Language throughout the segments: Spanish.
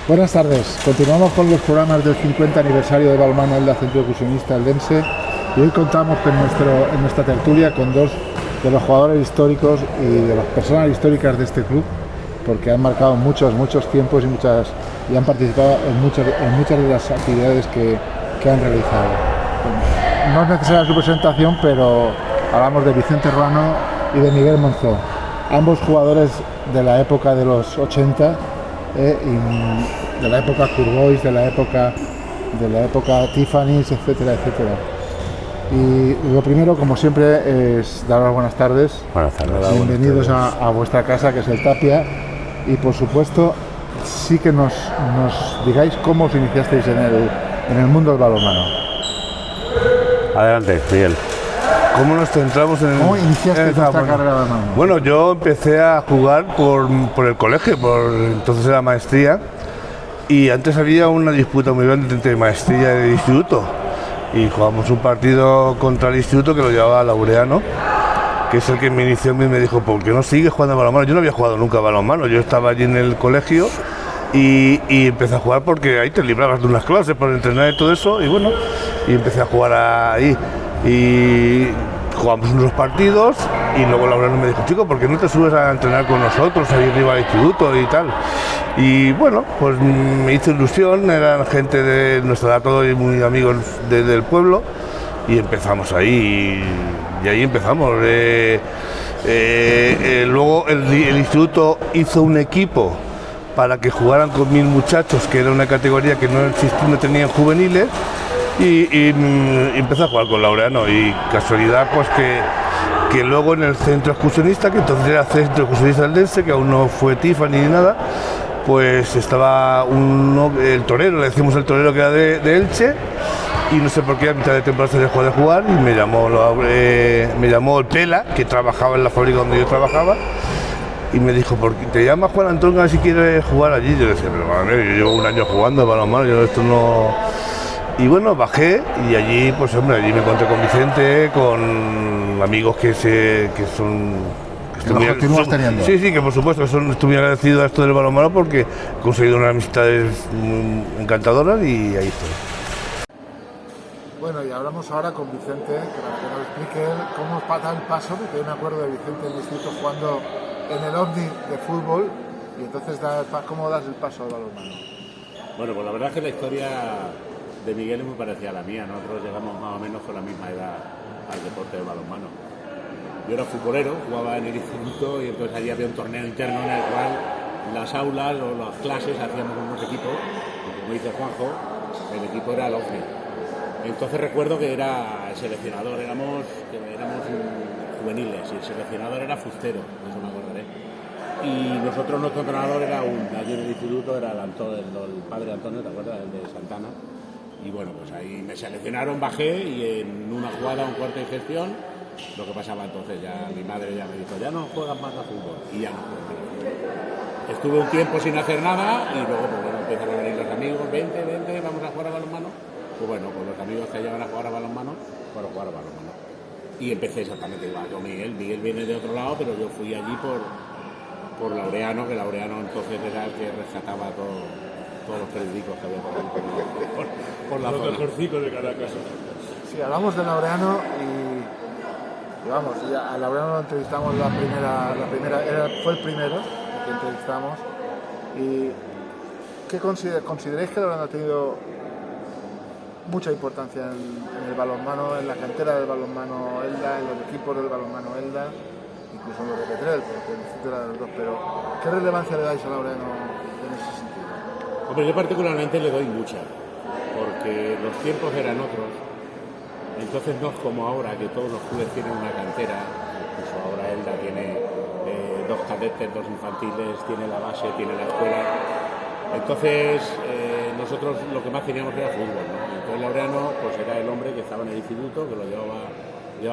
Buenas tardes, continuamos con los programas del 50 aniversario de Balonmano Elda Centro Excursionista Eldense y hoy contamos en nuestra tertulia con dos de los jugadores históricos y de las personas históricas de este club, porque han marcado muchos tiempos y han participado en muchas de las actividades que han realizado. No es necesaria su presentación, pero hablamos de Vicente Ruano y de Miguel Monzó, ambos jugadores de la época de los 80, y de la época Curboys, de la época Tiffany's, etcétera. Y lo primero, como siempre, es daros buenas tardes. Buenas tardes. Bienvenidos a vuestra casa, que es el Tapia, y por supuesto sí que nos digáis cómo os iniciasteis en el mundo del balonmano. Adelante, Miguel. ¿Cómo nos centramos en ¿Cómo iniciaste esta carrera de balonmano? Bueno, yo empecé a jugar por el colegio, entonces era maestría, y antes había una disputa muy grande entre maestría y el instituto, y jugamos un partido contra el instituto que lo llevaba Laureano, que es el que me inició y me dijo, ¿por qué no sigues jugando a balonmano? Yo no había jugado nunca a balonmano, yo estaba allí en el colegio y empecé a jugar porque ahí te librabas de unas clases por entrenar y todo eso, y bueno, y empecé a jugar ahí. Y jugamos unos partidos y luego Laureano me dijo, chico, ¿por qué no te subes a entrenar con nosotros ahí arriba al instituto y tal? Y bueno, pues me hizo ilusión, eran gente de nuestra edad, todos muy amigos del pueblo, y empezamos ahí, y ahí empezamos. Luego el instituto hizo un equipo para que jugaran con 1000 muchachos, que era una categoría que no existía, no tenían juveniles, y empecé a jugar con Laureano, y casualidad pues que luego en el centro excursionista, que entonces era Centro Excursionista Eldense, que aún no fue Tiffany ni nada, pues estaba el torero, le decimos el torero, que era de Elche, y no sé por qué a mitad de temporada se dejó de jugar y me llamó el Pela, que trabajaba en la fábrica donde yo trabajaba, y me dijo, ¿por qué te llama Juan Antonio a ver si quieres jugar allí? Yo decía, pero madre, yo llevo un año jugando balonmano, yo esto no... Y bueno, bajé y allí, pues hombre, allí me encontré con Vicente, con amigos que continúas teniendo. Sí, que por supuesto, estoy muy agradecido a esto del balonmano porque he conseguido unas amistades encantadoras y ahí estoy. Bueno, y hablamos ahora con Vicente, para que nos explique él cómo pasa el paso, porque yo me acuerdo de Vicente en el instituto jugando en el OVNI de fútbol, y entonces ¿cómo das el paso al balonmano? Bueno, pues la verdad es que la historia de Miguel es muy parecida a la mía. Nosotros llegamos más o menos con la misma edad al deporte del balonmano. Yo era futbolero, jugaba en el instituto, y entonces allí había un torneo interno en el cual las aulas o las clases hacíamos unos equipos, como dice Juanjo, el equipo era el OVNI. Entonces recuerdo que era el seleccionador, éramos juveniles, y el seleccionador era Fustero, eso me acordaré. Y nosotros, nuestro entrenador era allí en el instituto, era el padre Antonio, ¿te acuerdas? El de Santana. Y bueno, pues ahí me seleccionaron, bajé, y en una jugada, un cuarto de gestión, lo que pasaba entonces, ya mi madre ya me dijo, ya no juegas más a fútbol, y ya no juegas más a fútbol. Estuve un tiempo sin hacer nada, y luego pues bueno, empezaron a venir los amigos, vente, vamos a jugar a balonmano. Pues bueno, pues los amigos que llevan a jugar a balonmano, fueron a jugar a balonmano. Y empecé exactamente igual con Miguel viene de otro lado, pero yo fui allí por Laureano, que Laureano entonces era el que rescataba todos los periódicos que había por la zona. Los mejorcitos de Caracas. Sí, hablamos de Laureano y vamos, a Laureano lo entrevistamos fue el primero que entrevistamos. ¿Y qué consideráis que Laureano ha tenido mucha importancia en el balonmano, en la cantera del balonmano Elda, en los equipos del balonmano Elda, incluso en los de Petrel, porque el instituto era de los dos, pero ¿qué relevancia le dais a Laureano en ese sentido? Hombre, yo particularmente le doy mucha, porque los tiempos eran otros. Entonces no es como ahora, que todos los clubes tienen una cantera, incluso ahora Elda tiene 2 cadetes, 2 infantiles, tiene la base, tiene la escuela. Entonces nosotros lo que más teníamos era fútbol, ¿no? Entonces Laureano pues era el hombre que estaba en el instituto, que lo llevaba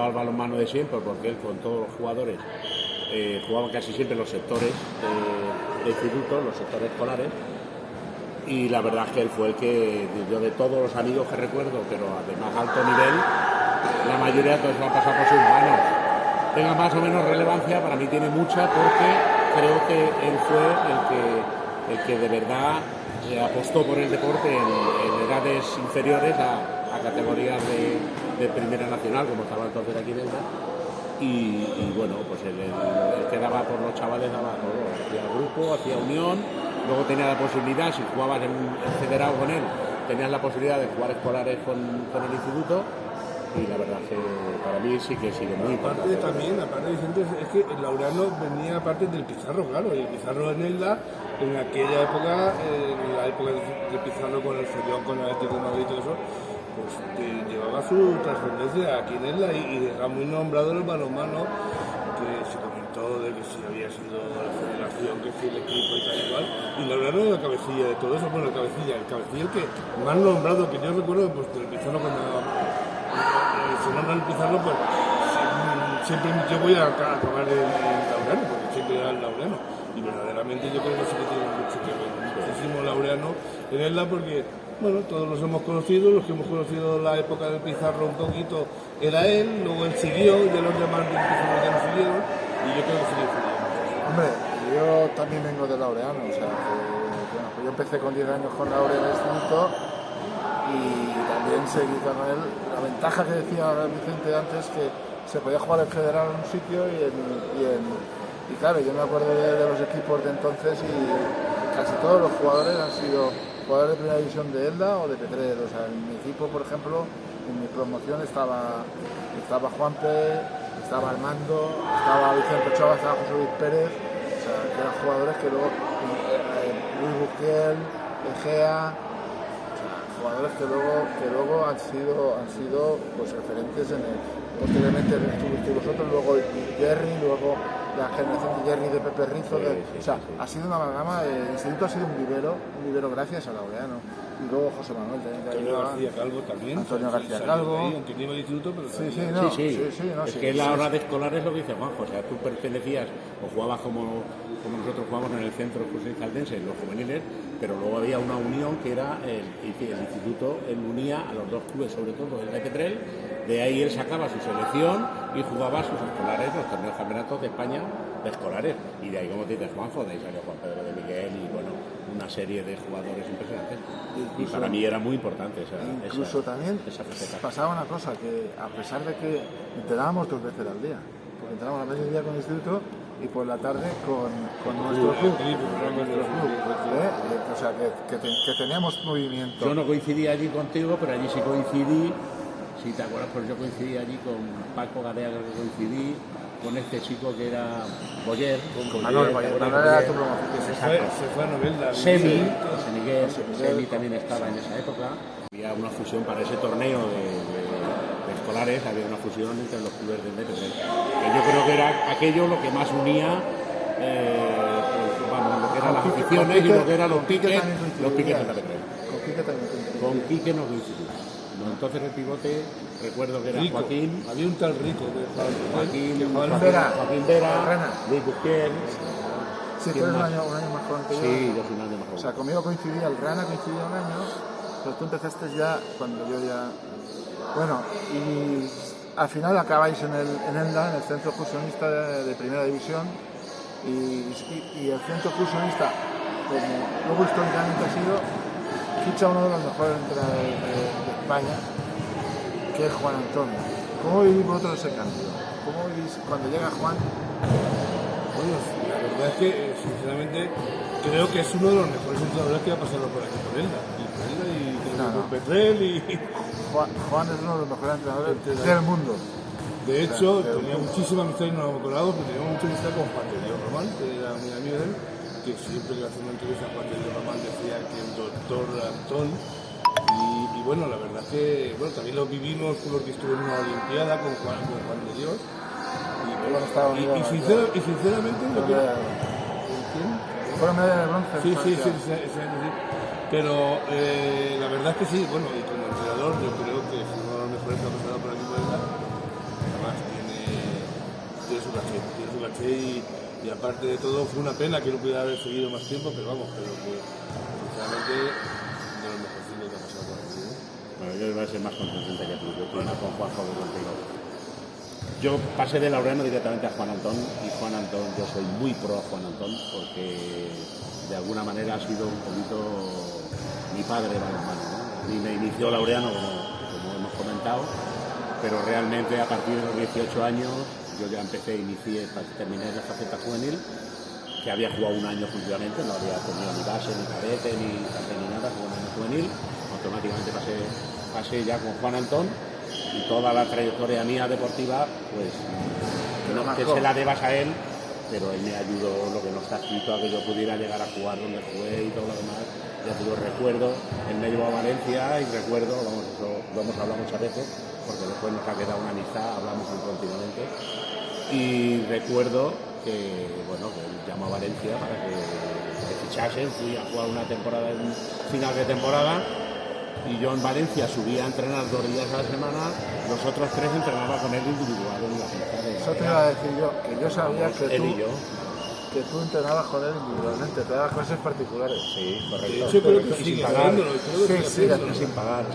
al balonmano de siempre, porque él con todos los jugadores jugaba casi siempre los sectores de instituto, los sectores escolares. Y la verdad es que él fue el que, yo de todos los amigos que recuerdo, pero de más alto nivel, la mayoría todos lo han pasado por sus manos. Tenga más o menos relevancia, para mí tiene mucha, porque creo que él fue el que el que de verdad apostó por el deporte en edades inferiores a categorías de primera nacional, como estaba entonces aquí dentro. Y bueno, pues el que daba por los chavales daba todo, hacía grupo, hacía unión, luego tenía la posibilidad, si jugabas en federado con él, tenías la posibilidad de jugar escolares con el instituto, y la verdad que para mí sí que sigue muy importante. Aparte Vicente, es que el Laureano venía aparte del Pizarro, claro, y el Pizarro en Elda, en aquella época, en la época del Pizarro con el Ferión, con el Atlético de Madrid y todo eso, pues llevaba su trascendencia aquí en Elda y era muy nombrado el balonmano, que se comentó de que si había sido la federación, que si el equipo y tal y cual, y Laureano era la cabecilla de todo eso, bueno, el cabecilla el que más nombrado, que yo recuerdo, pues del Pizarro cuando se nombra el Pizarro, pues siempre yo voy a acabar en Laureano, porque siempre era el Laureano, y verdaderamente yo creo que sí que tiene mucho que ver, muchísimo Laureano en Elda, porque bueno, todos los hemos conocido, los que hemos conocido la época del Pizarro un poquito, era él, luego él siguió, ya los demás del Pizarro ya no siguieron, y yo creo que sigue siguiendo. Hombre, yo también vengo de Laureano, o sea, que bueno, pues yo empecé con 10 años con Laureano en el instituto y también seguí con él. La ventaja que decía Vicente antes, que se podía jugar en federal en un sitio y claro, yo me acuerdo de los equipos de entonces y casi todos los jugadores han sido jugadores de primera división de Elda o de P3, o sea, en mi equipo, por ejemplo, en mi promoción estaba Juanpe, estaba Armando, estaba Vicente Ochoa, estaba José Luis Pérez, o sea, que eran jugadores que luego, Luis Bustiel, Egea, o sea, jugadores que luego han sido pues referentes posteriormente estuvisteis vosotros, luego Jerry, luego la generación de Jerry de Pepe Rizo, o sea, ha sido una amalgama, el instituto ha sido un vivero gracias a Laureano. Y luego José Manuel también. Antonio García Calvo también. Antonio García Calvo. Aunque no iba al instituto, pero es que la hora de escolar es lo que dice Juanjo, o sea, tú pertenecías o jugabas como nosotros jugamos en el centro excursionista aldense, en los juveniles, pero luego había una unión que era el instituto, él unía a los dos clubes, sobre todo el de Petrel, de ahí él sacaba su selección y jugaba sus escolares, los torneos campeonatos de España de escolares, y de ahí, como te dices, Juanjo, de ahí salió Juan Pedro de Miguel y bueno, una serie de jugadores impresionantes. Y para mí era muy importante incluso también esa faceta. Pasaba una cosa, que a pesar de que entrenábamos 2 veces al día, porque entrenábamos a mediodía con el instituto y por la tarde con nuestro club. O sea, que teníamos movimiento. Yo no coincidí allí contigo, pero allí sí coincidí, si te acuerdas, pues yo coincidí allí con Paco Gadea, que coincidí, con este chico que era Boyer, con Manuel Boyer, era tu promoción. Se fue a Novelda. Semi también estaba en esa época. Había una fusión para ese torneo de escolares, había una fusión entre los clubes del DPT. Que yo creo que era aquello lo que más unía, lo que eran las aficiones y lo que eran los piques de la Petrel. Con Quique no coincidimos. Entonces el pivote, recuerdo que era Rico. Joaquín. Había un tal Rico. Joaquín Vera, Luis Busquel. Sí, tú eres un año más joven que yo. Sí, yo soy un año más joven. O sea, conmigo coincidía, el Rana coincidía un año, pero tú empezaste ya cuando yo ya... Bueno, y al final acabáis en Elda, en el centro excursionista de primera división, y el centro excursionista, como luego históricamente ha sido, ficha uno de los mejores entrenadores de España, que es Juan Antonio. ¿Cómo vivís vosotros ese cambio? ¿Cómo vivís cuando llega Juan? Bueno, la verdad es que, sinceramente, creo que es uno de los mejores entrenadores que ha pasado por aquí por Elda. Y por Petrel y... Juan es uno de los mejores entrenadores del mundo. De hecho, tenía muchísima amistad, y no lo hemos colado, pero tenía mucha amistad con Juan de Dios Román, que era muy amigo de él, que siempre que hacía una entrevista a Juan de Dios Román decía que el doctor Antón. Y bueno, la verdad es que también lo vivimos porque estuve en una olimpiada con Juan de Dios. Y sinceramente yo creo... ¿Quién? Fueron medalla de bronce. Sí. Pero la verdad es que sí, bueno, y como entrenador yo creo que es uno de los mejores que ha pasado por aquí por Elda. Además tiene su caché y aparte de todo fue una pena que no pudiera haber seguido más tiempo, pero que sinceramente de los mejorcitos que ha pasado por aquí. Bueno, yo iba a ser más contundente que tú, yo estoy con Juanjo que contigo. yo pasé de Laureano directamente a Juan Antón, y Juan Antón, yo soy muy pro a Juan Antón, porque de alguna manera ha sido un poquito mi padre balonmano, ¿no? A mí me inició Laureano, como hemos comentado, pero realmente a partir de los 18 años yo ya terminé la faceta juvenil, que había jugado un año exclusivamente, no había tenido ni base, ni cadete, ni nada, jugó un año juvenil, automáticamente pasé ya con Juan Antón, y toda la trayectoria mía deportiva, pues no que se la debas a él, pero él me ayudó, lo que no está escrito, a que yo pudiera llegar a jugar donde jugué y todo lo demás. Ya te lo recuerdo, él me llevó a Valencia y recuerdo, vamos, eso lo hemos hablado muchas veces, porque después nos ha quedado una amistad, hablamos continuamente, y recuerdo que, bueno, que él llamó a Valencia para que fichasen, fui a jugar una temporada, en final de temporada, y yo en Valencia subía a entrenar 2 días a la semana, los otros 3 entrenaba con él individual en la pista. Eso te iba a decir yo, que yo sabía que tú entrenabas con él individualmente, te dabas clases particulares. Sí, correcto. Yo creo que sin sigue pagar. haciéndolo, Sin pagar.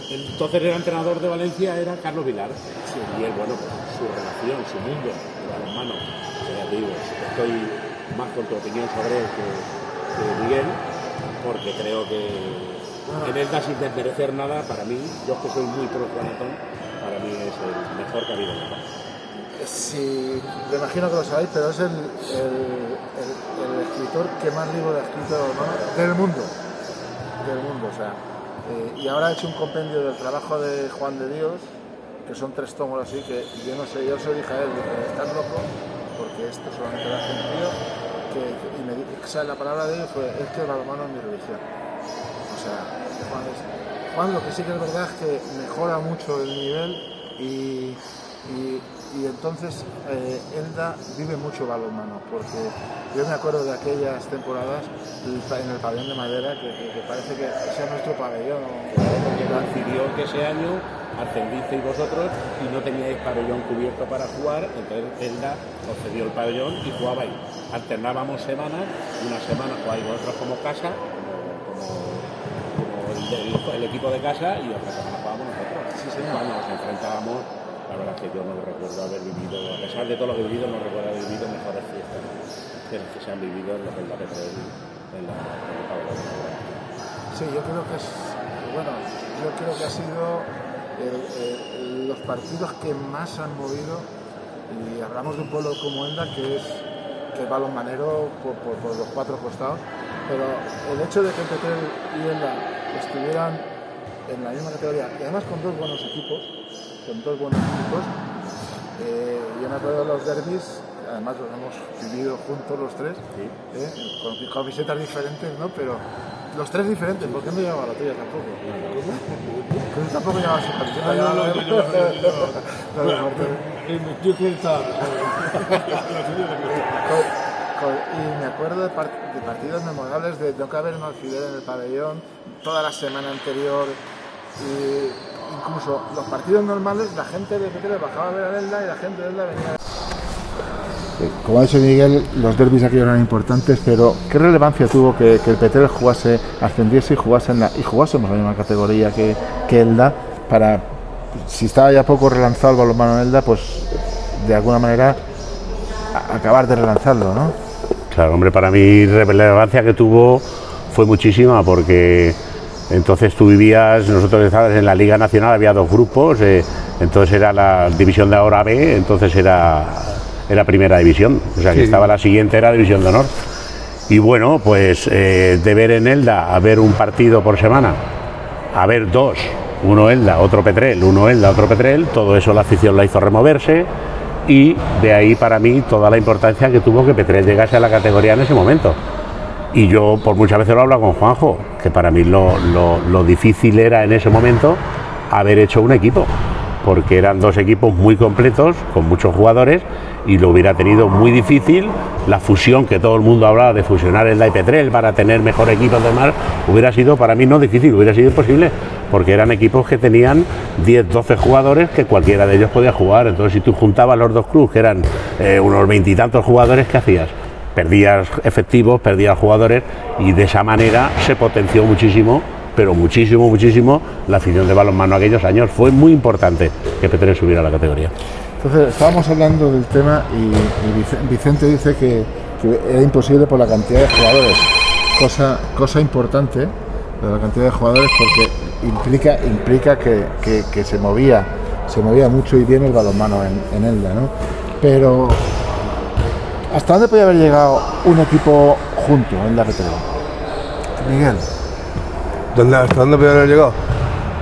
Entonces era entrenador de Valencia, era Carlos Vilar. Sí. Y él, bueno, pues su relación, su mundo, de balonmano, ya te digo, estoy más con tu opinión sobre él que Miguel, porque creo que en él da sin desmerecer nada, para mí, yo que soy muy pro Juan Antón, para mí es el mejor que ha habido en el país. Sí, me imagino que lo sabéis, pero es el escritor que más libros ha escrito, ¿no?, del mundo, o sea, y ahora ha hecho un compendio del trabajo de Juan de Dios, que son 3 tomos así, que yo no sé, yo se lo dije a él, estás loco, porque esto solamente lo hace un tío, y me dijo, o sea, la palabra de él fue, es que el balonmano es mi religión. O sea, Juan, lo que sí que es verdad es que mejora mucho el nivel y entonces Elda vive mucho balonmano, porque yo me acuerdo de aquellas temporadas en el pabellón de madera que parece que sea nuestro pabellón. Porque coincidió que ese año ascendisteis vosotros y no teníais pabellón cubierto para jugar, entonces Elda os cedió el pabellón y jugabais. Alternábamos semanas, una semana jugabais vosotros como casa, como el equipo de casa, y otra semana jugábamos nosotros. Sí, señor. Cuando nos enfrentábamos, la verdad es que yo no recuerdo haber vivido, a pesar de todo lo que he vivido, no recuerdo haber vivido mejores fiestas que las que se han vivido en lo que es la Petrel, en el pabellón. Sí, yo creo que ha sido los partidos que más han movido, y hablamos de un pueblo como Elda que es balonmanero por los 4 costados, pero el hecho de que Petrel y Elda estuvieran en la misma categoría, y además con 2 buenos equipos, yo me acuerdo de los derbis, además los hemos vivido juntos los 3, sí. Con camisetas diferentes, ¿no? Pero los 3 diferentes, ¿por qué no llevaba la tuya tampoco? Tú tampoco llevabas su camiseta. Yo que estaba. Y me acuerdo de partidos memorables de no caber un alfiler en el pabellón toda la semana anterior, y incluso los partidos normales la gente de Petrel bajaba a ver a Elda y la gente de Elda venía. Como ha dicho Miguel, los derbis aquí eran importantes, pero ¿qué relevancia tuvo que el Petrel ascendiese y jugásemos en la misma categoría que Elda, para, si estaba ya poco relanzado el balonmano en Elda, pues de alguna manera acabar de relanzarlo, ¿no? Claro, hombre, para mí la relevancia que tuvo fue muchísima, porque entonces tú vivías, nosotros estábamos en la Liga Nacional, había 2 grupos, entonces era la división de ahora B, entonces era primera división, o sea que sí. Estaba la siguiente, era división de honor. Y bueno, pues de ver en Elda, a ver un partido por semana, a ver 2, uno Elda, otro Petrel, uno Elda, otro Petrel, todo eso la afición la hizo removerse, y de ahí para mí toda la importancia que tuvo que Petrel llegase a la categoría en ese momento. Y yo por muchas veces lo he hablado con Juanjo, que para mí lo difícil era en ese momento haber hecho un equipo, porque eran 2 equipos muy completos, con muchos jugadores, y lo hubiera tenido muy difícil. La fusión, que todo el mundo hablaba de fusionar Elda y Petrel para tener mejor equipo, demás, hubiera sido para mí no difícil, hubiera sido imposible, porque eran equipos que tenían 10, 12 jugadores que cualquiera de ellos podía jugar. Entonces, si tú juntabas los 2 clubes, que eran unos 20 y tantos jugadores, ¿qué hacías? Perdías efectivos, perdías jugadores, y de esa manera se potenció muchísimo pero muchísimo, muchísimo la afición de balonmano aquellos años. Fue muy importante que Petrel subiera a la categoría. Entonces, estábamos hablando del tema y Vicente dice que era imposible por la cantidad de jugadores, cosa importante, la cantidad de jugadores, porque implica que se movía mucho y bien el balonmano en Elda, ¿no? Pero ¿hasta dónde podía haber llegado un equipo junto en la Petrel? Miguel. ¿Hasta dónde podía haber llegado?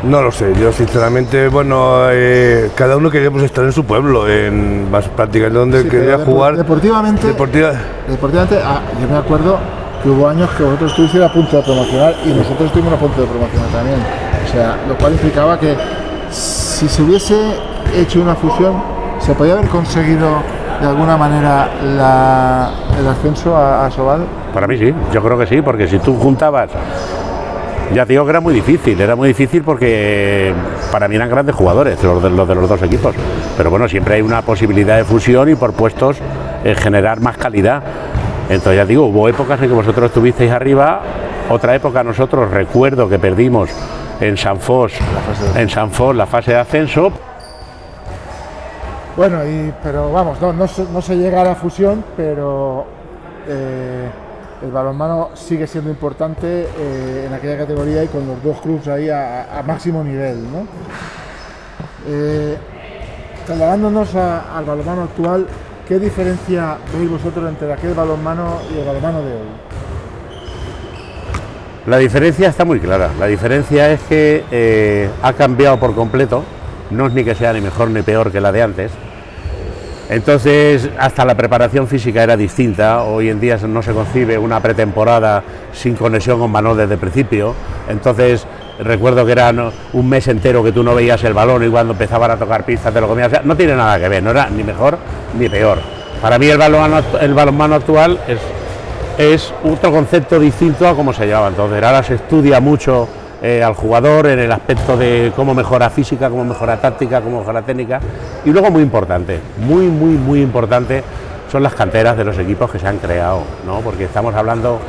No lo sé, yo sinceramente, bueno, cada uno queríamos estar en su pueblo, prácticamente donde quería jugar. Deportivamente, yo me acuerdo que hubo años que vosotros estuvisteis a punto de promocionar y nosotros estuvimos a punto de promocionar también. O sea, lo cual implicaba que si se hubiese hecho una fusión, se podía haber conseguido de alguna manera el ascenso a Sobal. Para mí sí, yo creo que sí, porque si tú juntabas, ya te digo que era muy difícil porque para mí eran grandes jugadores los de los dos equipos, pero bueno, siempre hay una posibilidad de fusión y por puestos generar más calidad. Entonces ya digo, hubo épocas en que vosotros estuvisteis arriba, otra época nosotros recuerdo que perdimos en San Fos la fase de ascenso. Bueno, pero vamos, no se llega a la fusión, pero el balonmano sigue siendo importante en aquella categoría y con los dos clubes ahí a máximo nivel, ¿no? Trasladándonos al balonmano actual, ¿qué diferencia veis vosotros entre aquel balonmano y el balonmano de hoy? La diferencia está muy clara. La diferencia es que ha cambiado por completo. No es ni que sea ni mejor ni peor que la de antes. Entonces, hasta la preparación física era distinta. Hoy en día no se concibe una pretemporada sin conexión con balón desde el principio. Entonces, recuerdo que era un mes entero que tú no veías el balón y cuando empezaban a tocar pistas te lo comías. O sea, no tiene nada que ver, no era ni mejor ni peor. Para mí el balonmano actual es otro concepto distinto a cómo se llevaba entonces. Ahora se estudia mucho al jugador en el aspecto de cómo mejora física, cómo mejora táctica, cómo mejora técnica, y luego muy importante, muy importante son las canteras de los equipos que se han creado, ¿no? Porque estamos hablando,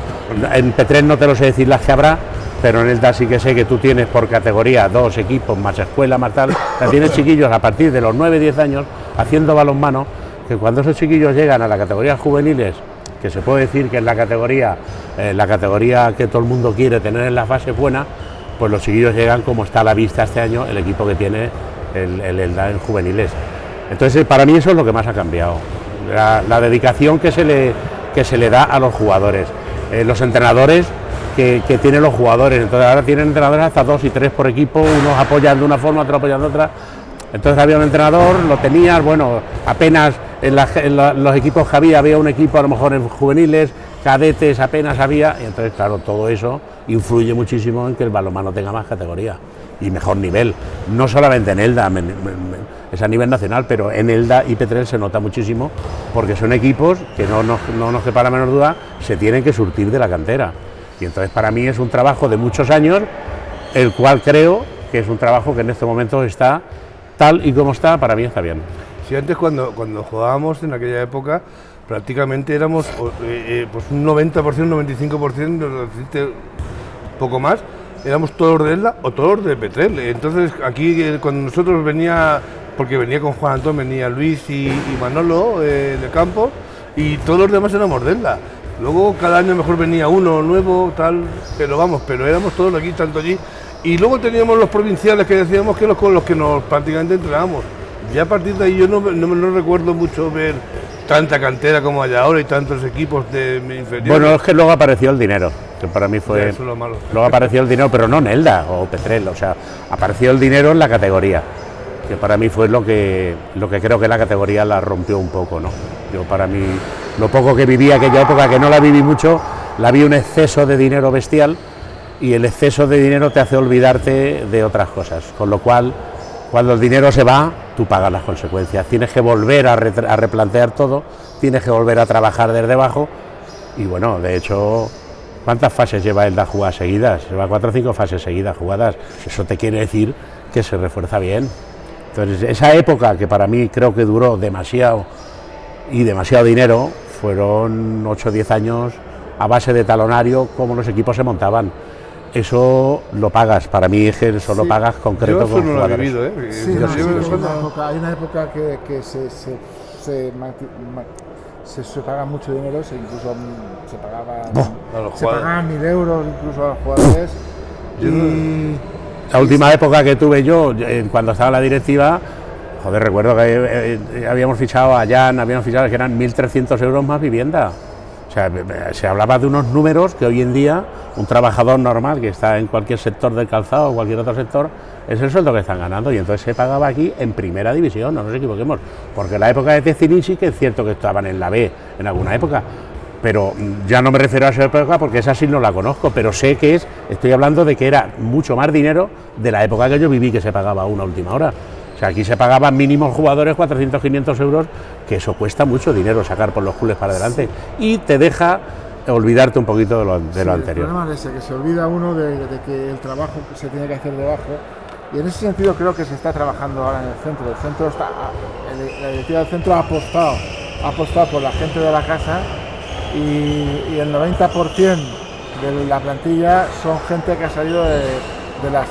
en Petrel no te lo sé decir las que habrá, pero en Elda sí que sé que tú tienes por categoría 2 equipos más escuela más tal, tienes chiquillos a partir de los 9-10 años haciendo balonmano, que cuando esos chiquillos llegan a la categoría juveniles, que se puede decir que es la categoría que todo el mundo quiere tener en la fase buena, pues los chiquillos llegan como está a la vista este año el equipo que tiene el Elda en juveniles. Entonces para mí eso es lo que más ha cambiado, la dedicación que se le da a los jugadores, los entrenadores que tienen los jugadores. Entonces ahora tienen entrenadores hasta 2 y 3 por equipo, unos apoyan de una forma, otros apoyan de otra. Entonces había un entrenador, lo tenías, bueno, apenas en los equipos que había un equipo a lo mejor en juveniles, cadetes apenas había, y entonces claro, todo eso influye muchísimo en que el balonmano tenga más categoría y mejor nivel, no solamente en Elda, es a nivel nacional, pero en Elda y Petrel se nota muchísimo porque son equipos que no nos quepa la menor duda, se tienen que surtir de la cantera, y entonces para mí es un trabajo de muchos años, el cual creo que es un trabajo que en este momento está tal y como está, para mí está bien. Sí, antes cuando jugábamos en aquella época prácticamente éramos pues un 90%, 95%, poco más, éramos todos de Elda o todos de Petrel. Entonces aquí cuando nosotros porque venía con Juan Antón, venía Luis y Manolo de campo, y todos los demás éramos de Elda. Luego cada año mejor venía uno nuevo, tal, pero éramos todos aquí, tanto allí. Y luego teníamos los provinciales que decíamos que con los que nos prácticamente entrenábamos. Ya a partir de ahí yo no recuerdo mucho ver tanta cantera como hay ahora y tantos equipos de inferiores. Bueno, es que luego apareció el dinero, que para mí fue... Eso es lo malo. Luego apareció el dinero, pero no en Elda o Petrel, o sea, apareció el dinero en la categoría, que para mí fue lo que creo que la categoría la rompió un poco, ¿no? Yo para mí, lo poco que viví aquella época, que no la viví mucho, la vi un exceso de dinero bestial, y el exceso de dinero te hace olvidarte de otras cosas, con lo cual cuando el dinero se va, tú pagas las consecuencias, tienes que volver a replantear todo, tienes que volver a trabajar desde abajo, y bueno, de hecho, ¿cuántas fases lleva Elda jugadas seguidas? Lleva 4 o 5 fases seguidas jugadas, eso te quiere decir que se refuerza bien. Entonces, esa época que para mí creo que duró demasiado y demasiado dinero, fueron 8 o 10 años a base de talonario, como los equipos se montaban. eso lo pagas. Para mí es que eso lo pagas concreto Yo eso con no lo he jugadores. vivido, Sí, Yo no, sí sí, me hay suena. una época que se paga mucho dinero, incluso se A los jugadores. pagaban 1.000 euros incluso a los jugadores. La última época que tuve yo, cuando estaba en la directiva, joder, recuerdo que habíamos fichado a Jan, habíamos fichado que eran 1.300 euros más vivienda. O sea, se hablaba de unos números que hoy en día un trabajador normal que está en cualquier sector del calzado o cualquier otro sector es el sueldo que están ganando, y entonces se pagaba aquí en primera división, no nos equivoquemos, porque la época de Tecini sí que es cierto que estaban en la B en alguna época, pero ya no me refiero a esa época porque esa sí no la conozco, pero sé que estoy hablando de que era mucho más dinero de la época que yo viví, que se pagaba a una última hora. O sea, aquí se pagaban mínimos jugadores 400, 500 euros, que eso cuesta mucho dinero sacar por los culés para adelante, y te deja olvidarte un poquito de lo anterior. El problema es ese, que se olvida uno de que el trabajo que se tiene que hacer debajo, y en ese sentido creo que se está trabajando ahora en el centro. El centro está, la directiva del centro ha apostado por la gente de la casa, y el 90% de la plantilla son gente que ha salido de las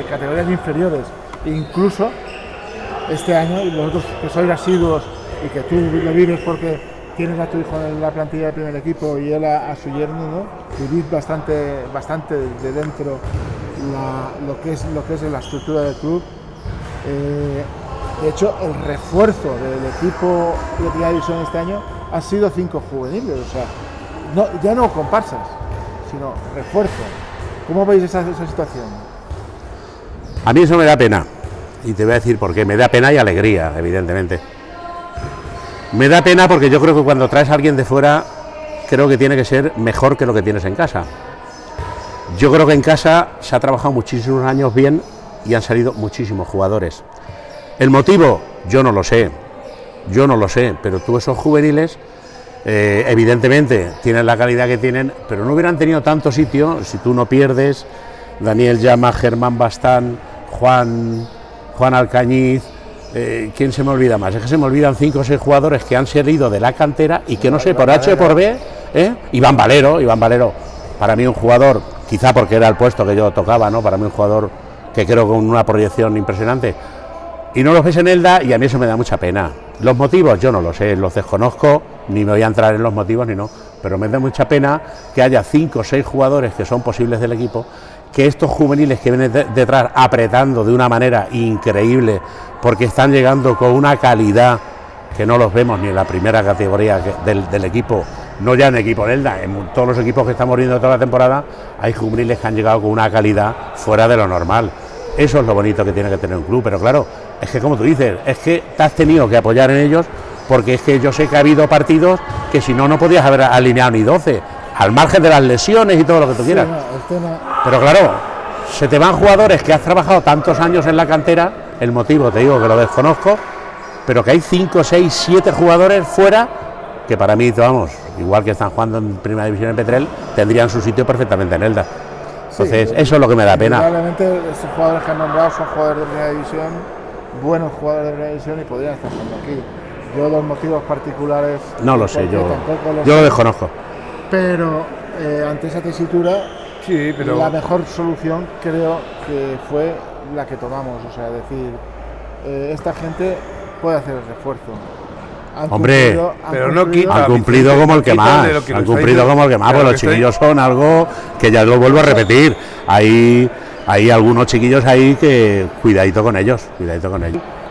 categorías inferiores. Incluso este año, y vosotros que sois asiduos y que tú lo vives porque tienes a tu hijo en la plantilla del primer equipo y él a su yerno, ¿no? Vivís bastante de dentro lo que es la estructura del club. De hecho, el refuerzo del equipo de primera división este año han sido 5 juveniles, o sea, ya no comparsas, sino refuerzo. ¿Cómo veis esa situación? A mí eso me da pena, y te voy a decir por qué. Me da pena y alegría, evidentemente. Me da pena porque yo creo que cuando traes a alguien de fuera, creo que tiene que ser mejor que lo que tienes en casa. Yo creo que en casa se ha trabajado muchísimos años bien y han salido muchísimos jugadores. El motivo, yo no lo sé, pero tú esos juveniles, evidentemente tienen la calidad que tienen, pero no hubieran tenido tanto sitio si tú no pierdes Daniel Llama, Germán Bastán, Juan Alcañiz, ¿quién se me olvida más? Es que se me olvidan 5 o 6 jugadores que han salido de la cantera y que no sé, por H o por B, Iván Valero, para mí un jugador, quizá porque era el puesto que yo tocaba, ¿no? Para mí un jugador que creo con una proyección impresionante, y no los ves en Elda, y a mí eso me da mucha pena. Los motivos yo no lo sé, los desconozco, ni me voy a entrar en los motivos ni no, pero me da mucha pena que haya 5 o 6 jugadores que son posibles del equipo, que estos juveniles que vienen detrás apretando de una manera increíble, porque están llegando con una calidad que no los vemos ni en la primera categoría del equipo, no ya en el equipo Elda, en todos los equipos que estamos viendo toda la temporada, hay juveniles que han llegado con una calidad fuera de lo normal. Eso es lo bonito que tiene que tener un club, pero claro, es que como tú dices, es que te has tenido que apoyar en ellos, porque es que yo sé que ha habido partidos que si no, no podías haber alineado ni 12, al margen de las lesiones y todo lo que tú quieras. Pero claro, se te van jugadores que has trabajado tantos años en la cantera, el motivo te digo que lo desconozco, pero que hay 5, 6, 7 jugadores fuera que para mí, vamos, igual que están jugando en primera división en Petrel, tendrían su sitio perfectamente en Elda. Entonces, sí, eso es lo que me da pena. Probablemente estos jugadores que han nombrado son jugadores de primera división, buenos jugadores de primera división, y podrían estar jugando aquí. Yo los motivos particulares no lo sé, yo lo desconozco. Pero ante esa tesitura, sí, pero la mejor solución creo que fue la que tomamos, o sea, decir, esta gente puede hacer el refuerzo. Hombre, pero no quita, han cumplido como el que más, han cumplido como el que más, pues los chiquillos son algo que ya lo vuelvo a repetir. Hay algunos chiquillos ahí que cuidadito con ellos.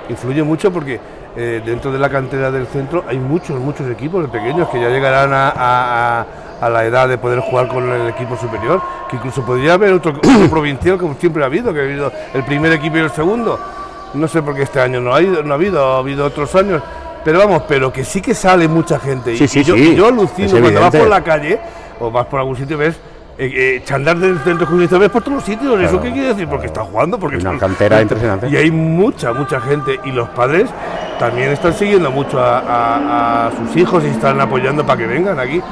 Influye mucho porque dentro de la cantera del centro hay muchos equipos pequeños que ya llegarán a la edad de poder jugar con el equipo superior, que incluso podría haber otro provincial, como siempre ha habido, que ha habido el primer equipo y el segundo. No sé por qué este año no ha habido otros años. Pero vamos, pero que sí que sale mucha gente. Yo alucino cuando vas por la calle o vas por algún sitio, ves chandar del centro juvenil, ves por todos los sitios. Claro, ¿eso qué quiere decir? Porque está jugando, porque una cantera impresionante. Y hay mucha gente, y los padres también están siguiendo mucho a sus hijos y están apoyando para que vengan aquí,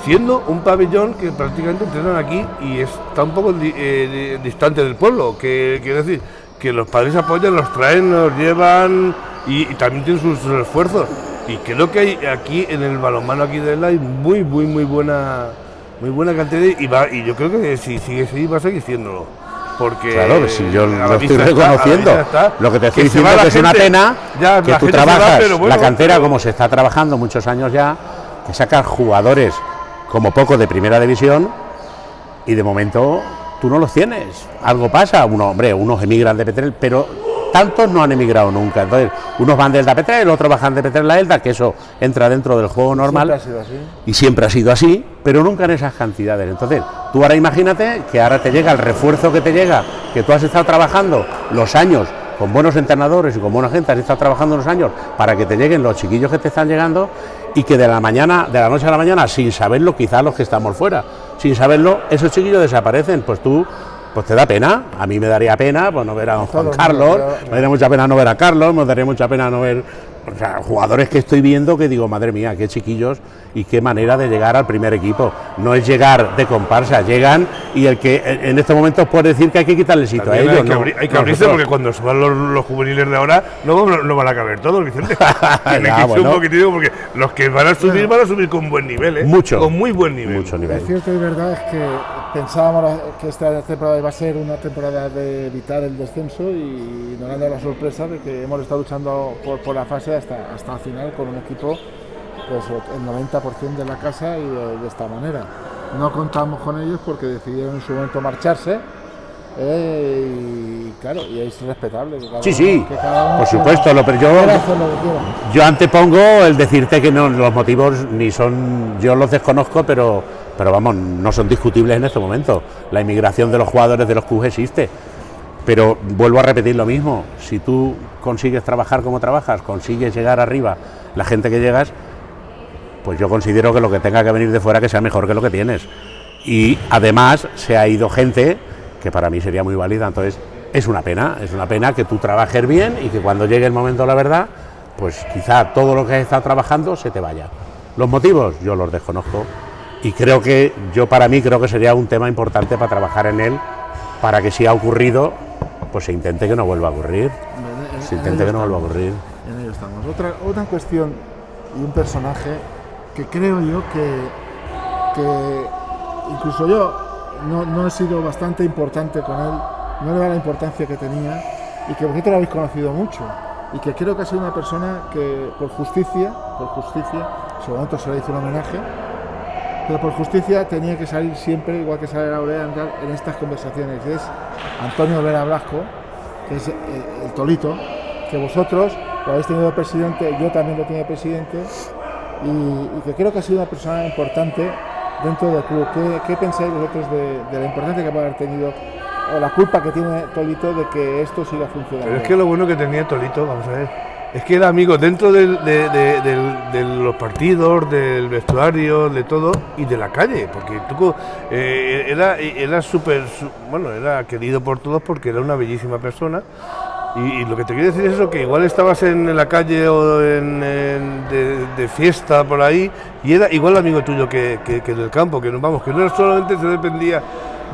siendo un pabellón que prácticamente entrenan aquí y está un poco distante del pueblo. Que quiere decir que los padres apoyan, los traen, los llevan y también tienen sus esfuerzos. Y creo que hay aquí en el balonmano aquí de Elda hay muy buena muy buena cantera y yo creo que si sigue así va a seguir siéndolo. Porque claro, si yo lo estoy está, reconociendo. Lo que te estoy diciendo es que es una pena que tú trabajas la cantera como se está trabajando muchos años ya, que sacas jugadores como poco de primera división y de momento tú no los tienes. Algo pasa, unos emigran de Petrel, pero tantos no han emigrado nunca. Entonces, unos van del Petrel, otros bajan de Petrel a Elda, que eso entra dentro del juego normal. Siempre ha sido así. Y siempre ha sido así, pero nunca en esas cantidades. Entonces, tú ahora imagínate que ahora te llega el refuerzo que te llega, que tú has estado trabajando los años con buenos entrenadores y con buena gente, has estado trabajando unos años para que te lleguen los chiquillos que te están llegando y que de la noche a la mañana, sin saberlo, quizás los que estamos fuera, sin saberlo, esos chiquillos desaparecen. Pues te da pena. A mí me daría pena pues no ver a Juan Carlos, me daría mucha pena no ver a Carlos, me daría mucha pena no ver, o sea, jugadores que estoy viendo que digo, madre mía, qué chiquillos y qué manera de llegar al primer equipo. No es llegar de comparsa, llegan y el que en estos momentos puede decir que hay que quitarle el sitio a ellos. Hay que abrirse porque cuando suban los juveniles de ahora no van a caber todos, Vicente. Tiene que ser un poquitito porque los que van a subir con buen nivel, mucho, con muy buen nivel. Mucho nivel. Es cierto y verdad es que pensábamos que esta temporada iba a ser una temporada de evitar el descenso y nos han dado la sorpresa de que hemos estado luchando por la fase hasta el final con un equipo pues el 90% de la casa y de esta manera. No contamos con ellos porque decidieron en su momento marcharse y claro, y es respetable. Sí, por supuesto, pero yo antepongo el decirte que no, los motivos ni son, yo los desconozco, pero vamos, no son discutibles en este momento. La inmigración de los jugadores de los clubes existe, pero vuelvo a repetir lo mismo. Si tú consigues trabajar como trabajas, consigues llegar arriba, la gente que llegas, pues yo considero que lo que tenga que venir de fuera que sea mejor que lo que tienes. Y además se ha ido gente que para mí sería muy válida. Entonces es una pena que tú trabajes bien y que cuando llegue el momento de la verdad, pues quizá todo lo que has estado trabajando se te vaya. Los motivos yo los desconozco y creo que sería un tema importante para trabajar en él, para que si ha ocurrido, pues se intente que no vuelva a ocurrir. En ello estamos. Otra cuestión y un personaje que creo yo que incluso yo no he sido bastante importante con él, no le da la importancia que tenía y que vosotros lo habéis conocido mucho y que creo que ha sido una persona que por justicia, en su momento se le hizo un homenaje, pero por justicia tenía que salir siempre, igual que sale Laurea, en estas conversaciones. Es Antonio Vera Blasco, que es el Tolito, que vosotros lo habéis tenido presidente, yo también lo he tenido presidente, y que creo que ha sido una persona importante dentro del club. ¿Qué pensáis vosotros de la importancia que puede haber tenido o la culpa que tiene Tolito de que esto siga funcionando? Pero es que lo bueno que tenía Tolito, vamos a ver, es que era amigo dentro de los partidos, del vestuario, de todo y de la calle, porque era súper, bueno, era querido por todos porque era una bellísima persona. Y lo que te quiero decir es eso, que igual estabas en la calle o de fiesta por ahí y era igual amigo tuyo que del campo, que no solamente se dependía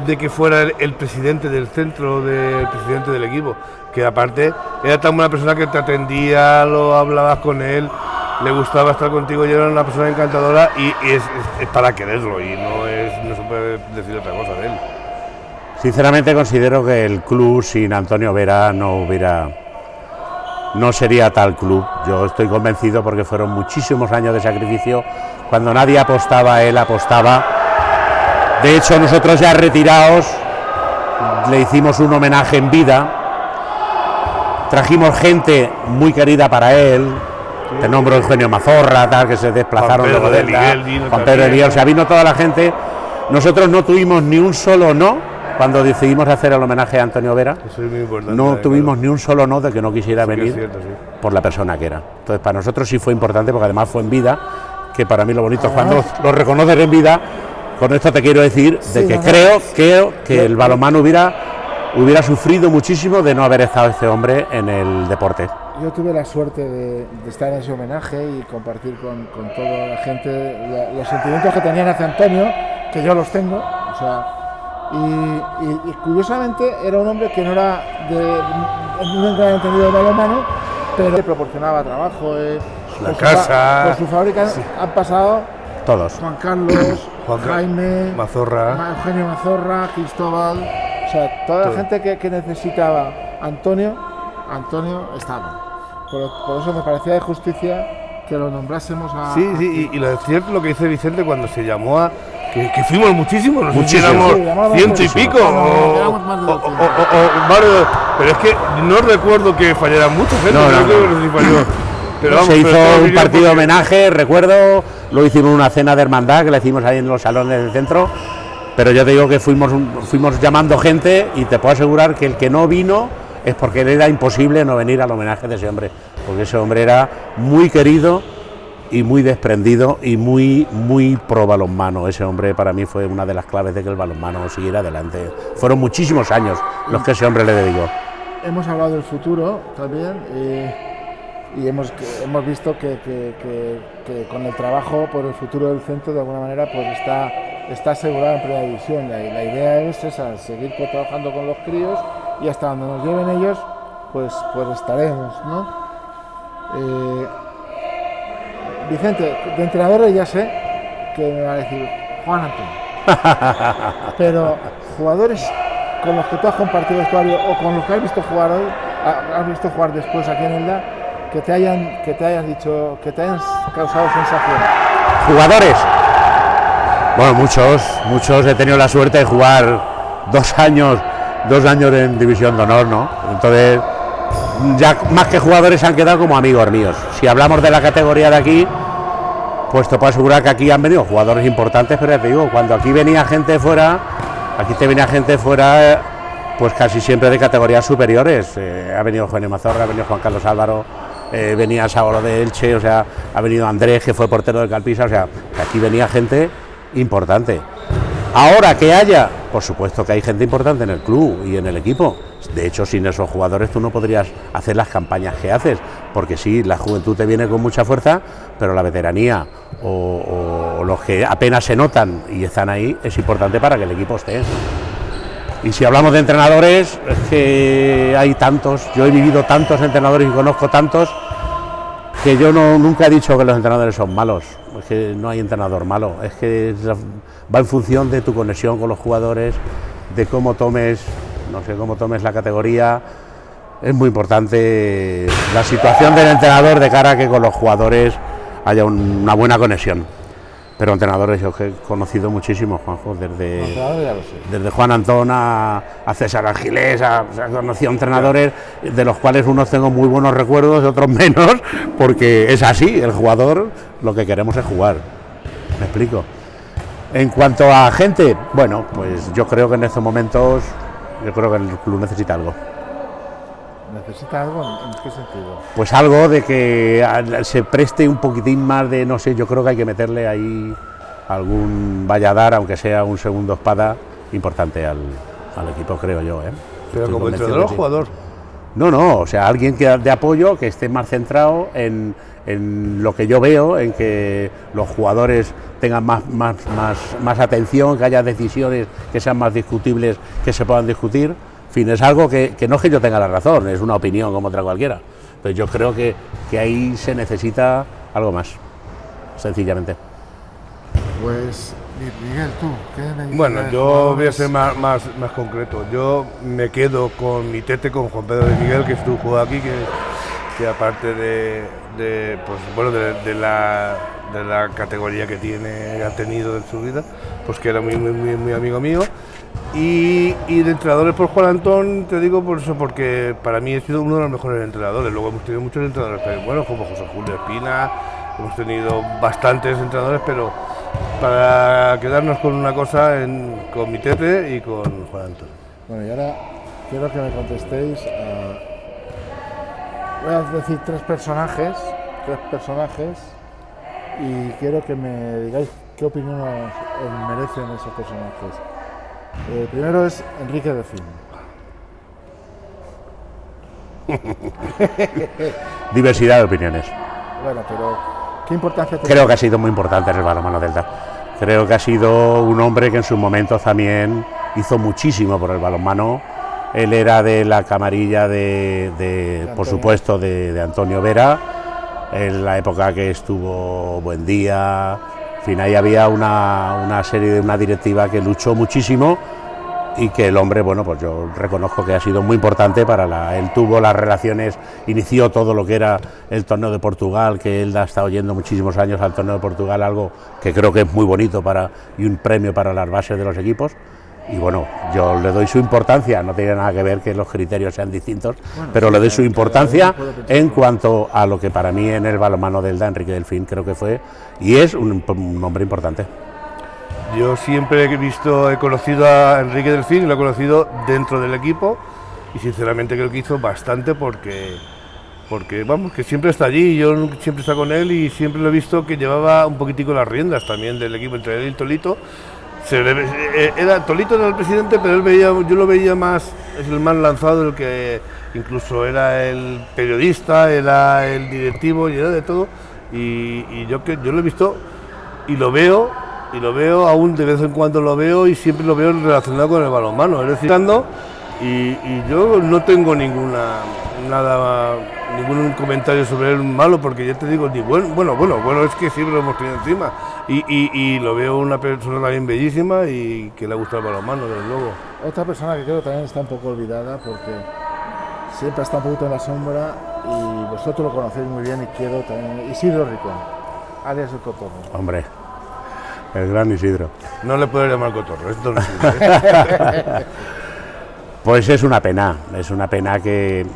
de que fuera el presidente del centro, del presidente del equipo, que aparte era tan buena persona que te atendía, lo hablabas con él, le gustaba estar contigo y era una persona encantadora y es para quererlo y no se puede decir otra cosa de él. Sinceramente considero que el club sin Antonio Vera no sería tal club. Yo estoy convencido porque fueron muchísimos años de sacrificio. Cuando nadie apostaba, él apostaba. De hecho, nosotros ya retirados le hicimos un homenaje en vida. Trajimos gente muy querida para él. Te nombro Eugenio Mazorra, tal, que se desplazaron luego de él. Juan Pedro Eliel, o sea, vino toda la gente. Nosotros no tuvimos ni un solo no. Cuando decidimos hacer el homenaje a Antonio Vera, eso es muy importante, no tuvimos ni un solo no de que no quisiera venir, cierto, sí, por la persona que era. Entonces, para nosotros sí fue importante, porque además fue en vida, que para mí lo bonito es cuando lo reconoces en vida. Con esto te quiero decir de que creo que el balonmano hubiera sufrido muchísimo de no haber estado este hombre en el deporte. Yo tuve la suerte de estar en ese homenaje y compartir con toda la gente los sentimientos que tenían hacia Antonio, que yo los tengo, o sea. Y curiosamente era un hombre que no era un gran entendido de balonmano, pero le proporcionaba trabajo, la casa, por su fábrica sí. Han pasado todos. Juan Carlos, Jaime, Mazorra, Eugenio Mazorra, Cristóbal, o sea, toda la gente que necesitaba Antonio estaba. Por eso me parecía de justicia que lo nombrásemos a... Sí, y lo es cierto lo que dice Vicente cuando se llamó a... Que fuimos muchísimos, no sé si Muchísimos. éramos ciento y pico, éramos más de 200. pero es que no recuerdo que fallara mucha gente, No, sé si falló. Pero vamos, Se hizo pero un partido de homenaje, recuerdo, lo hicimos una cena de hermandad que la hicimos ahí en los salones del centro, pero yo te digo que fuimos llamando gente y te puedo asegurar que el que no vino es porque era imposible no venir al homenaje de ese hombre, porque ese hombre era muy querido y muy desprendido y muy pro balonmano. Ese hombre para mí fue una de las claves de que el balonmano siguiera adelante. Fueron muchísimos años los que ese hombre le dedicó. Hemos hablado del futuro también y hemos visto que con el trabajo por el futuro del centro de alguna manera pues está asegurado en primera división. La idea es esa, seguir trabajando con los críos y hasta donde nos lleven ellos pues estaremos, ¿no? Vicente, de entrenadores ya sé que me va a decir Juan Antonio, pero jugadores con los que tú has compartido vestuario o con los que has visto jugar después aquí en Elda, que te hayan dicho, que te hayan causado sensación. ¿Jugadores? Bueno, muchos he tenido la suerte de jugar 2 años en División de Honor, ¿no? Entonces, ya más que jugadores han quedado como amigos míos. Si hablamos de la categoría de aquí, pues te puedo asegurar que aquí han venido jugadores importantes, pero ya te digo, cuando aquí venía gente fuera, pues casi siempre de categorías superiores. Ha venido Eugenio Mazorra, ha venido Juan Carlos Álvaro, venía Saboro de Elche, o sea, ha venido Andrés, que fue portero del Calpisa, o sea, que aquí venía gente importante. Ahora que haya, por supuesto que hay gente importante en el club y en el equipo. De hecho, sin esos jugadores tú no podrías hacer las campañas que haces, porque sí, la juventud te viene con mucha fuerza, pero la veteranía o los que apenas se notan y están ahí es importante para que el equipo esté. Y si hablamos de entrenadores, es que hay tantos, yo he vivido tantos entrenadores y conozco tantos, que yo nunca he dicho que los entrenadores son malos, es que no hay entrenador malo, es que va en función de tu conexión con los jugadores, de cómo tomes la categoría. Es muy importante la situación del entrenador de cara a que con los jugadores haya una buena conexión. Pero entrenadores yo he conocido muchísimos, Juanjo, desde Juan Antón a César Argilés, he conocido entrenadores de los cuales unos tengo muy buenos recuerdos y otros menos, porque es así, el jugador lo que queremos es jugar, ¿me explico? En cuanto a gente, bueno, pues yo creo que en estos momentos, yo creo que el club necesita algo. ¿Necesita algo? ¿En qué sentido? Pues algo de que se preste un poquitín más de, no sé, yo creo que hay que meterle ahí algún Valladar, aunque sea un segundo espada importante al equipo, creo yo. Pero estoy como entrenador o jugador. No, o sea, alguien que de apoyo, que esté más centrado en lo que yo veo, en que los jugadores tengan más atención, que haya decisiones que sean más discutibles, que se puedan discutir. En fin, es algo que no es que yo tenga la razón, es una opinión como otra cualquiera, pero yo creo que ahí se necesita algo más, sencillamente. Pues, Miguel, tú, ¿qué me dices? Bueno, yo voy a ser más concreto. Yo me quedo con mi tete, con Juan Pedro de Miguel, que jugó aquí, que aparte de la categoría que ha tenido en su vida, pues que era muy amigo mío. Y de entrenadores por Juan Antón, te digo por eso, porque para mí ha sido uno de los mejores entrenadores. Luego hemos tenido muchos entrenadores buenos, como José Julio Espina, hemos tenido bastantes entrenadores, pero para quedarnos con una cosa, con mi tete y con Juan Antón. Bueno, y ahora quiero que me contestéis. Voy a decir tres personajes, y quiero que me digáis qué opinión os merecen esos personajes. El primero es Enrique Delfín. Diversidad de opiniones. Bueno, pero ¿qué importancia tiene? Creo que ha sido muy importante en el balonmano delta. Creo que ha sido un hombre que en sus momentos también hizo muchísimo por el balonmano. Él era de la camarilla por supuesto, de Antonio Vera, en la época que estuvo Buendía, fin, ahí había una serie de una directiva que luchó muchísimo y que el hombre, bueno, pues yo reconozco que ha sido muy importante él tuvo las relaciones, inició todo lo que era el torneo de Portugal, que él ha estado yendo muchísimos años al torneo de Portugal, algo que creo que es muy bonito y un premio para las bases de los equipos. Y bueno, yo le doy su importancia, no tiene nada que ver que los criterios sean distintos, pero le doy su importancia en cuanto a lo que para mí en el balonmano de Elda, Enrique Delfín, creo que fue y es un hombre importante. Yo siempre he conocido a Enrique Delfín y lo he conocido dentro del equipo y sinceramente creo que hizo bastante porque vamos, que siempre está allí, yo siempre está con él y siempre lo he visto que llevaba un poquitico las riendas también del equipo, entre él y Tolito. Tolito era el presidente, pero yo lo veía más, es el más lanzado, el que incluso era el periodista, era el directivo y era de todo. Y yo lo he visto y lo veo aún de vez en cuando lo veo y siempre lo veo relacionado con el balonmano, es decir, y yo no tengo ningún comentario sobre él malo, porque ya te digo, ni bueno, es que siempre lo hemos tenido encima y lo veo una persona también bellísima y que le gusta el balonmano, desde luego. Otra persona que creo que también está un poco olvidada porque siempre está un poquito en la sombra y vosotros lo conocéis muy bien y quiero también, Isidro Ricón, alias el Cotorro. Hombre, el gran Isidro. No le puedo llamar Cotorro, esto no sirve. Pues es una pena que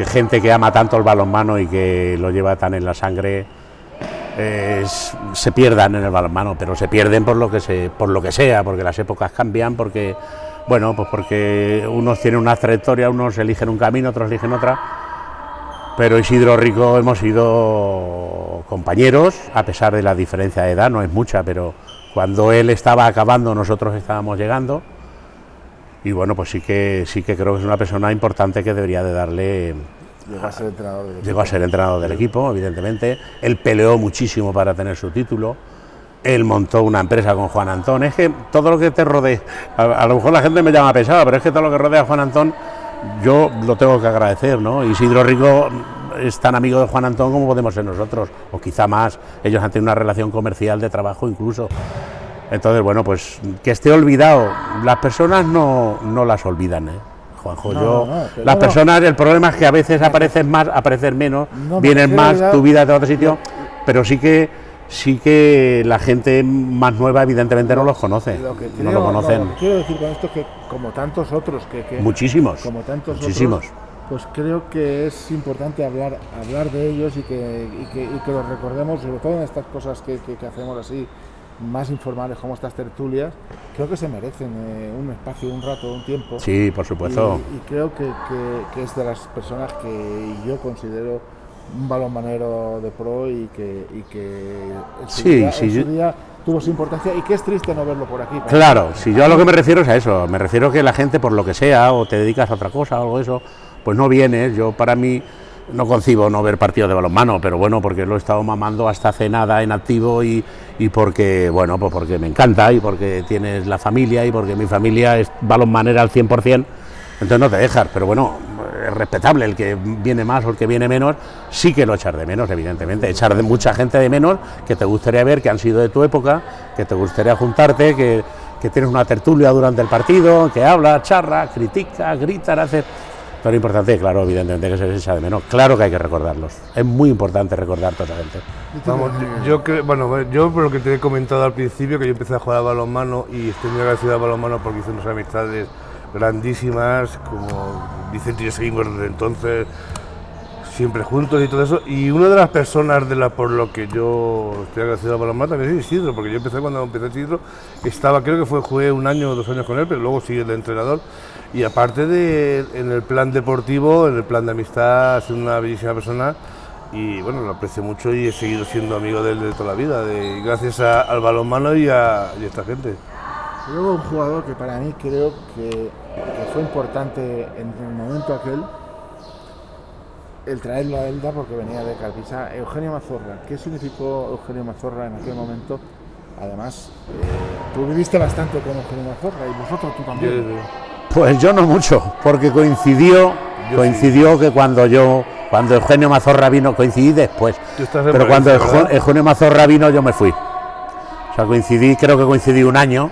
gente que ama tanto el balonmano y que lo lleva tan en la sangre se pierdan en el balonmano, pero se pierden por lo que sea, porque las épocas cambian, porque unos tienen una trayectoria, unos eligen un camino, otros eligen otra, pero Isidro Rico hemos sido compañeros, a pesar de la diferencia de edad, no es mucha, pero cuando él estaba acabando nosotros estábamos llegando. Y bueno, pues sí que creo que es una persona importante que debería de darle... Llegó a ser entrenador del equipo. Llegó a ser entrenador del equipo, evidentemente. Él peleó muchísimo para tener su título. Él montó una empresa con Juan Antón. Es que todo lo que te rodea, a lo mejor la gente me llama pesado, pero es que todo lo que rodea a Juan Antón, yo lo tengo que agradecer, ¿no? Isidro Rico es tan amigo de Juan Antón como podemos ser nosotros, o quizá más. Ellos han tenido una relación comercial de trabajo incluso. Entonces, bueno, pues que esté olvidado, las personas no las olvidan, Juanjo. Las personas, el problema es que a veces aparecen más, aparecen menos, vienen más, tu vida de otro sitio, pero sí que la gente más nueva evidentemente no los conoce, no lo conocen. Lo que quiero decir con esto es que como tantos otros, muchísimos, otros, pues creo que es importante hablar de ellos y que los recordemos, sobre todo en estas cosas que hacemos así, más informales como estas tertulias, creo que se merecen un espacio, un rato, un tiempo. Sí, por supuesto. Y creo que es de las personas que yo considero un balonmanero de pro y que en su día tuvo su importancia y que es triste no verlo por aquí. Claro, si yo a lo que me refiero es a eso, me refiero que la gente por lo que sea, o te dedicas a otra cosa o algo de eso, pues no vienes. Yo para mí no concibo no ver partidos de balonmano, pero bueno, porque lo he estado mamando hasta hace nada en activo y porque, bueno, pues porque me encanta y porque tienes la familia y porque mi familia es balonmanera al 100%, entonces no te dejas, pero bueno, es respetable el que viene más o el que viene menos, sí que lo echas de menos, evidentemente, echar de mucha gente de menos que te gustaría ver, que han sido de tu época, que te gustaría juntarte, que tienes una tertulia durante el partido, que habla, charra, critica, grita, hace... Pero importante, claro, evidentemente que se les echa de menos. Claro que hay que recordarlos. Es muy importante recordar a toda esa gente. Vamos, yo por lo que te he comentado al principio, que yo empecé a jugar a balonmano y estoy muy agradecido al balonmano porque hice unas amistades grandísimas, como Vicente y yo seguimos desde entonces siempre juntos y todo eso. Y una de las personas por lo que yo estoy agradecido al balonmano también es Isidro, porque yo cuando empecé Isidro, jugué 1 año o 2 años con él, pero luego sigue de entrenador. Y aparte en el plan deportivo, en el plan de amistad, ha sido una bellísima persona y bueno, lo aprecio mucho y he seguido siendo amigo de él de toda la vida, gracias al balonmano y a esta gente. Luego un jugador que para mí creo que fue importante en el momento aquel, el traerlo a Elda porque venía de Calpisa, Eugenio Mazorra. ¿Qué significó Eugenio Mazorra en aquel momento? Además, tú viviste bastante con Eugenio Mazorra y vosotros tú también. Pues yo no mucho, porque coincidió que cuando Eugenio Mazorra vino, coincidí después, pero cuando Eugenio Mazorra vino yo me fui. sea, creo que coincidí un año,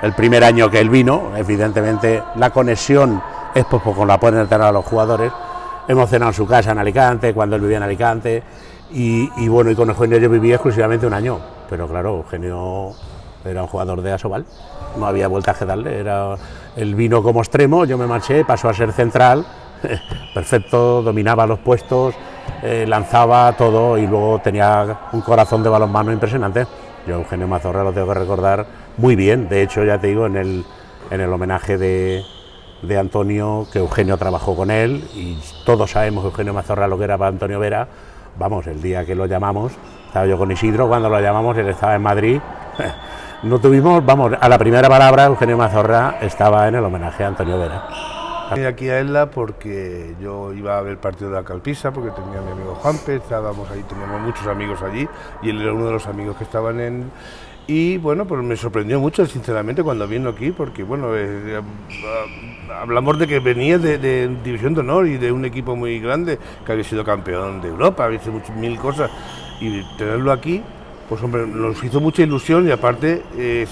el primer año que él vino. Evidentemente la conexión es pues con la pueden tener a los jugadores. Hemos cenado en su casa en Alicante, cuando él vivía en Alicante, y bueno, y con Eugenio yo viví exclusivamente un año, pero claro, Eugenio era un jugador de Asobal, no había vueltas que darle, él vino como extremo, yo me marché, pasó a ser central, perfecto, dominaba los puestos, lanzaba todo y luego tenía un corazón de balonmano impresionante. Yo Eugenio Mazorra lo tengo que recordar muy bien, de hecho ya te digo, en el homenaje de Antonio, que Eugenio trabajó con él y todos sabemos Eugenio Mazorra lo que era para Antonio Vera. Vamos, el día que lo llamamos, estaba yo con Isidro, cuando lo llamamos él estaba en Madrid, no tuvimos, vamos, a la primera palabra Eugenio Mazorra estaba en el homenaje a Antonio Vera. Vine aquí a Elda porque yo iba a ver el partido de la Calpisa, porque tenía a mi amigo Juanpe, estábamos ahí, teníamos muchos amigos allí, y él era uno de los amigos que estaban en... Y bueno, pues me sorprendió mucho, sinceramente, cuando vino aquí, porque bueno, hablamos de que venía de División de Honor y de un equipo muy grande, que había sido campeón de Europa, había hecho mil cosas, y tenerlo aquí, pues hombre, nos hizo mucha ilusión y aparte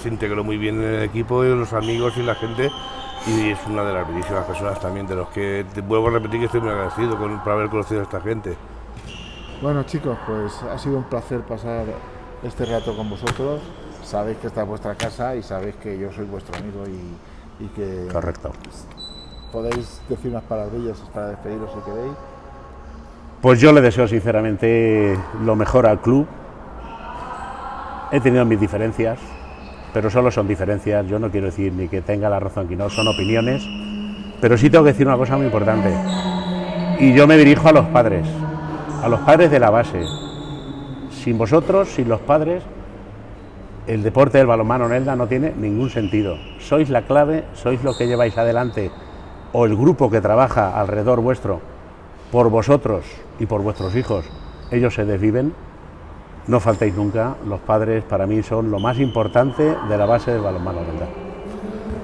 se integró muy bien en el equipo, y los amigos y la gente, y es una de las bellísimas personas también, de los que te vuelvo a repetir que estoy muy agradecido por haber conocido a esta gente. Bueno chicos, pues ha sido un placer pasar este rato con vosotros. Sabéis que esta es vuestra casa y sabéis que yo soy vuestro amigo y que Correcto. podéis decir unas palabrillas para despediros si queréis. Pues yo le deseo sinceramente lo mejor al club. He tenido mis diferencias, pero solo son diferencias. Yo no quiero decir ni que tenga la razón ni no, son opiniones, pero sí tengo que decir una cosa muy importante. Y yo me dirijo a los padres de la base. Sin vosotros, sin los padres, el deporte del balonmano en Elda no tiene ningún sentido. Sois la clave, sois lo que lleváis adelante, o el grupo que trabaja alrededor vuestro, por vosotros y por vuestros hijos. Ellos se desviven, no faltéis nunca. Los padres para mí son lo más importante de la base del balonmano en Elda.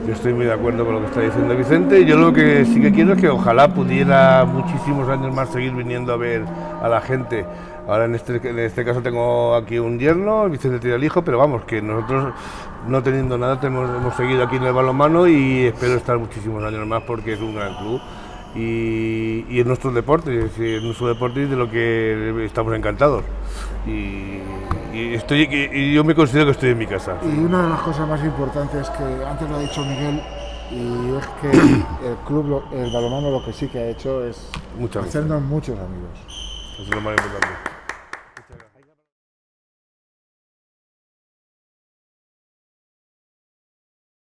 Yo estoy muy de acuerdo con lo que está diciendo Vicente. Yo lo que sí que quiero es que ojalá pudiera muchísimos años más seguir viniendo a ver a la gente. Ahora en este caso tengo aquí un yerno, Vicente tiene el hijo, pero vamos, que nosotros no teniendo nada hemos seguido aquí en el balonmano y espero estar muchísimos años más porque es un gran club y es nuestro deporte, y de lo que estamos encantados. Y yo me considero que estoy en mi casa. Y una de las cosas más importantes que antes lo ha dicho Miguel, y es que el club, el balonmano, lo que sí que ha hecho es hacernos muchos amigos. Eso es lo más importante.